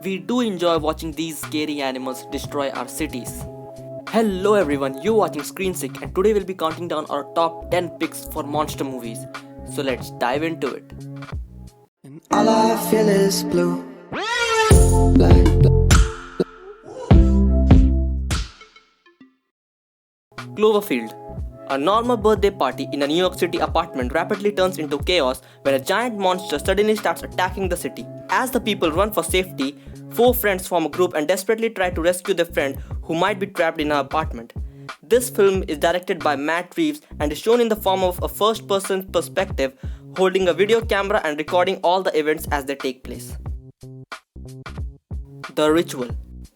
We do enjoy watching these scary animals destroy our cities. Hello everyone, you're watching Screen Sick and today we'll be counting down our top 10 picks for monster movies. So let's dive into it. And all I feel is blue. Black. Cloverfield. A normal birthday party in a New York City apartment rapidly turns into chaos when a giant monster suddenly starts attacking the city. As the people run for safety, four friends form a group and desperately try to rescue their friend who might be trapped in an apartment. This film is directed by Matt Reeves and is shown in the form of a first-person perspective, holding a video camera and recording all the events as they take place. The Ritual.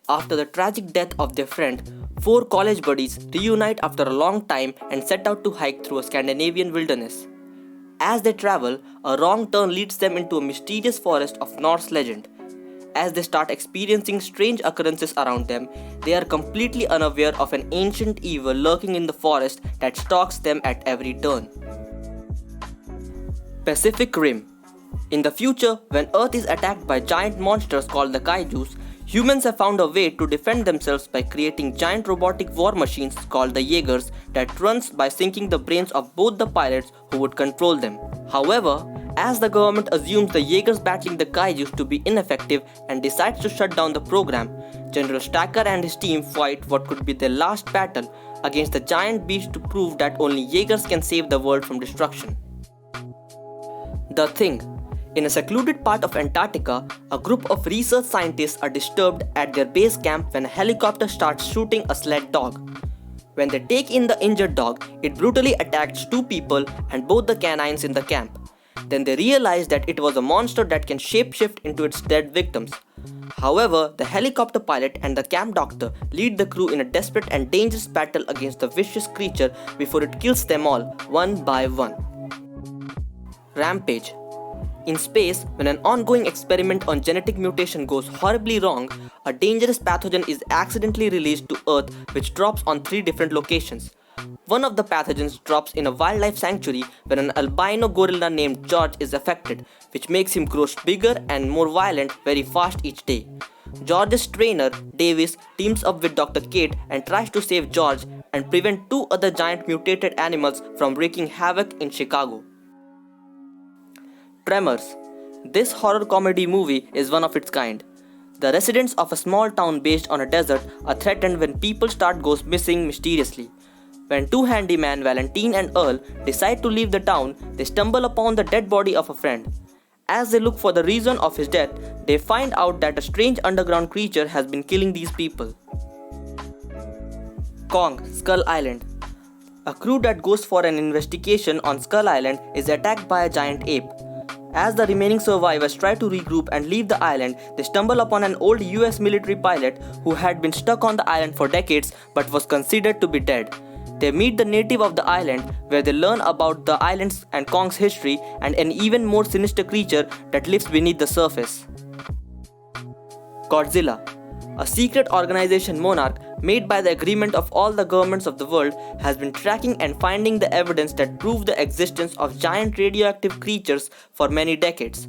After the tragic death of their friend, four college buddies reunite after a long time and set out to hike through a Scandinavian wilderness. As they travel, a wrong turn leads them into a mysterious forest of Norse legend. As they start experiencing strange occurrences around them, they are completely unaware of an ancient evil lurking in the forest that stalks them at every turn. Pacific Rim. In the future, when Earth is attacked by giant monsters called the Kaijus, humans have found a way to defend themselves by creating giant robotic war machines called the Jaegers that runs by syncing the brains of both the pilots who would control them. However, as the government assumes the Jaegers battling the Kaijus to be ineffective and decides to shut down the program, General Stacker and his team fight what could be their last battle against the giant beast to prove that only Jaegers can save the world from destruction. The Thing. In a secluded part of Antarctica, a group of research scientists are disturbed at their base camp when a helicopter starts shooting a sled dog. When they take in the injured dog, it brutally attacks two people and both the canines in the camp. Then they realize that it was a monster that can shapeshift into its dead victims. However, the helicopter pilot and the camp doctor lead the crew in a desperate and dangerous battle against the vicious creature before it kills them all, one by one. Rampage. In space, when an ongoing experiment on genetic mutation goes horribly wrong, a dangerous pathogen is accidentally released to Earth which drops on 3 different locations. One of the pathogens drops in a wildlife sanctuary when an albino gorilla named George is affected, which makes him grow bigger and more violent very fast each day. George's trainer, Davis, teams up with Dr. Kate and tries to save George and prevent 2 other giant mutated animals from wreaking havoc in Chicago. Tremors. This horror comedy movie is one of its kind. The residents of a small town based on a desert are threatened when people start goes missing mysteriously. When 2 handymen, Valentine and Earl, decide to leave the town, they stumble upon the dead body of a friend. As they look for the reason of his death, they find out that a strange underground creature has been killing these people. Kong, Skull Island. A crew that goes for an investigation on Skull Island is attacked by a giant ape. As the remaining survivors try to regroup and leave the island, they stumble upon an old US military pilot who had been stuck on the island for decades but was considered to be dead. They meet the native of the island, where they learn about the island's and Kong's history and an even more sinister creature that lives beneath the surface. Godzilla. A secret organization monarch made by the agreement of all the governments of the world has been tracking and finding the evidence that prove the existence of giant radioactive creatures for many decades.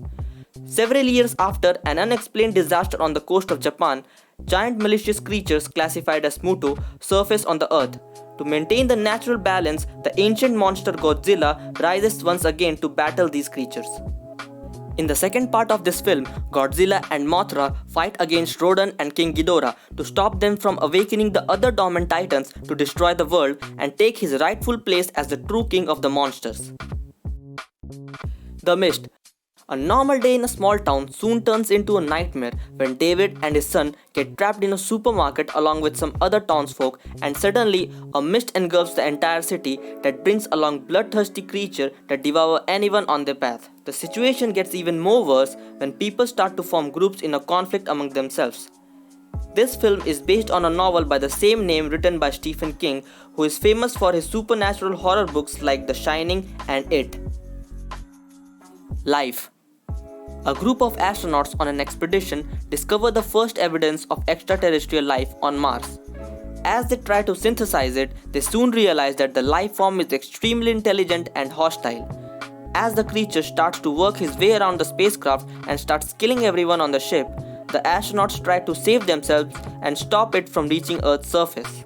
Several years after an unexplained disaster on the coast of Japan, giant malicious creatures classified as Muto surface on the earth. To maintain the natural balance, the ancient monster Godzilla rises once again to battle these creatures. In the second part of this film, Godzilla and Mothra fight against Rodan and King Ghidorah to stop them from awakening the other dormant titans to destroy the world and take his rightful place as the true king of the monsters. The Mist. A normal day in a small town soon turns into a nightmare when David and his son get trapped in a supermarket along with some other townsfolk, and suddenly a mist engulfs the entire city that brings along bloodthirsty creatures that devour anyone on their path. The situation gets even more worse when people start to form groups in a conflict among themselves. This film is based on a novel by the same name written by Stephen King, who is famous for his supernatural horror books like The Shining and It. Life. A group of astronauts on an expedition discover the first evidence of extraterrestrial life on Mars. As they try to synthesize it, they soon realize that the life form is extremely intelligent and hostile. As the creature starts to work his way around the spacecraft and starts killing everyone on the ship, the astronauts tried to save themselves and stop it from reaching Earth's surface.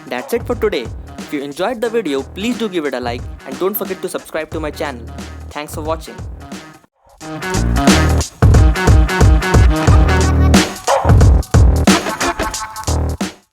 That's it for today. If you enjoyed the video, please do give it a like and don't forget to subscribe to my channel. Thanks for watching.